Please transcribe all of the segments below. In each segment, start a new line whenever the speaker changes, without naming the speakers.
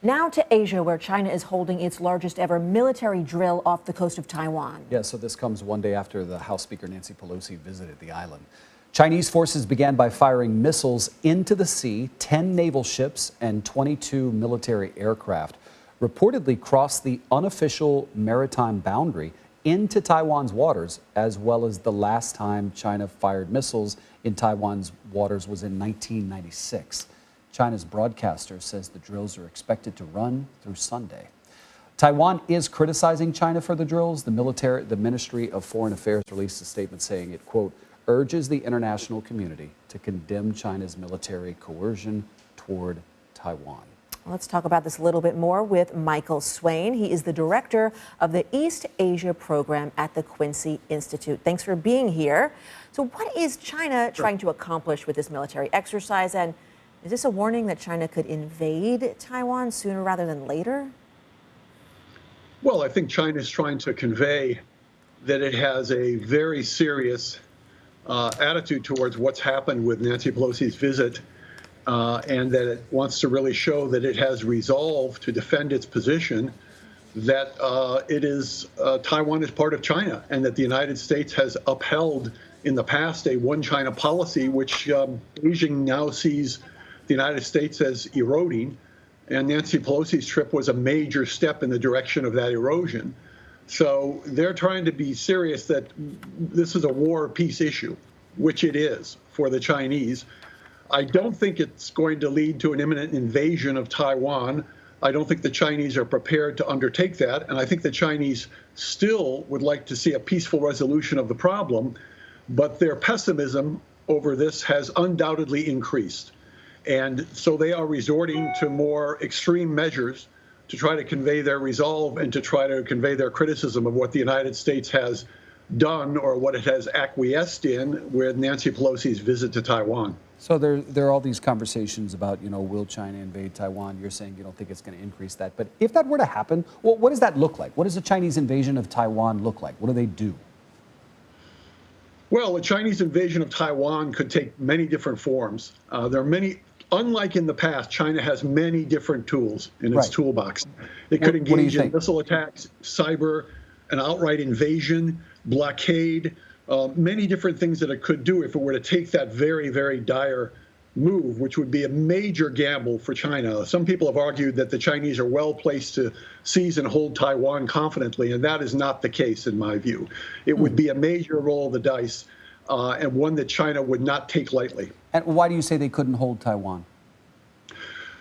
Now to Asia, where China is holding its largest ever military drill off the coast of Taiwan.
Yeah, so this comes one day after the House Speaker Nancy Pelosi visited the island. Chinese forces began by firing missiles into the sea. 10 naval ships and 22 military aircraft reportedly crossed the unofficial maritime boundary into Taiwan's waters, as well as the last time China fired missiles in Taiwan's waters was in 1996. China's broadcaster says the drills are expected to run through Sunday. Taiwan is criticizing China for the drills. The Ministry of Foreign Affairs released a statement saying it, quote, urges the international community to condemn China's military coercion toward Taiwan.
Let's talk about this a little bit more with Michael Swaine. He is the director of the East Asia program at the Quincy Institute. Thanks for being here. So what is China trying to accomplish with this military exercise? And is this a warning that China could invade Taiwan sooner rather than later?
Well, I think China is trying to convey that it has a very serious attitude towards what's happened with Nancy Pelosi's visit, and that it wants to really show that it has resolve to defend its position that Taiwan is part of China, and that the United States has upheld in the past a one China policy, which Beijing now sees the United States as eroding. And Nancy Pelosi's trip was a major step in the direction of that erosion. So they're trying to be serious that this is a war or peace issue, which it is for the Chinese. I don't think it's going to lead to an imminent invasion of Taiwan. I don't think the Chinese are prepared to undertake that. And I think the Chinese still would like to see a peaceful resolution of the problem. But their pessimism over this has undoubtedly increased. And so they are resorting to more extreme measures to try to convey their resolve and to try to convey their criticism of what the United States has done or what it has acquiesced in with Nancy Pelosi's visit to Taiwan.
So there are all these conversations about, will China invade Taiwan? You're saying you don't think it's going to increase that. But if that were to happen, what does that look like? What does a Chinese invasion of Taiwan look like? What do they do?
Well, a Chinese invasion of Taiwan could take many different forms. There are many. Unlike in the past, China has many different tools in its toolbox. It could engage in missile attacks, cyber, an outright invasion, blockade, many different things that it could do if it were to take that very, very dire move, which would be a major gamble for China. Some people have argued that the Chinese are well placed to seize and hold Taiwan confidently, and that is not the case in my view. It would be a major roll of the dice, and one that China would not take lightly.
And why do you say they couldn't hold Taiwan?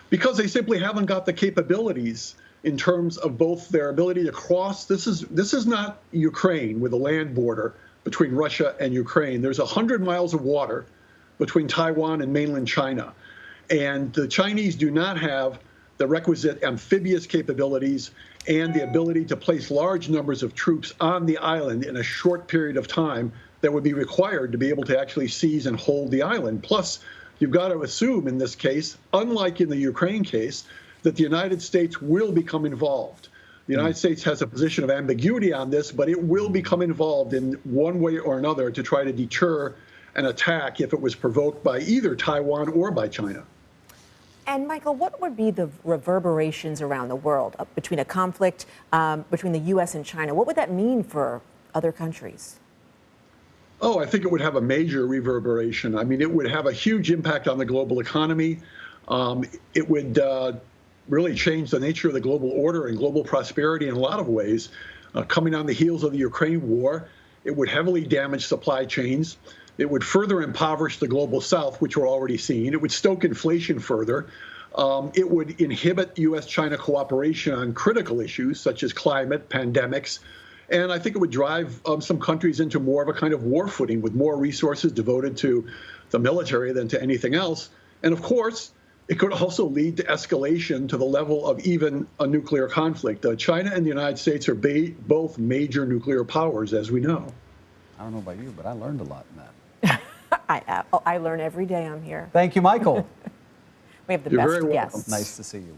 Because they simply haven't got the capabilities in terms of both their ability to cross. This is not Ukraine with a land border between Russia and Ukraine. There's 100 miles of water between Taiwan and mainland China. And the Chinese do not have the requisite amphibious capabilities and the ability to place large numbers of troops on the island in a short period of time that would be required to be able to actually seize and hold the island. Plus, you've got to assume in this case, unlike in the Ukraine case, that the United States will become involved. The United States has a position of ambiguity on this, but it will become involved in one way or another to try to deter an attack if it was provoked by either Taiwan or by China.
And Michael, what would be the reverberations around the world between a conflict between the U.S. and China? What would that mean for other countries?
Oh, I think it would have a major reverberation. I mean, it would have a huge impact on the global economy. It would really change the nature of the global order and global prosperity in a lot of ways. Coming on the heels of the Ukraine war, it would heavily damage supply chains. It would further impoverish the global south, which we're already seeing. It would stoke inflation further. It would inhibit U.S.-China cooperation on critical issues such as climate, pandemics. And I think it would drive some countries into more of a kind of war footing with more resources devoted to the military than to anything else. And of course, it could also lead to escalation to the level of even a nuclear conflict. China and the United States are both major nuclear powers, as we know.
I don't know about you, but I learned a lot in that.
I learn every day I'm here.
Thank you, Michael.
We have the
You're
best
very welcome.
guests.
Nice to see you.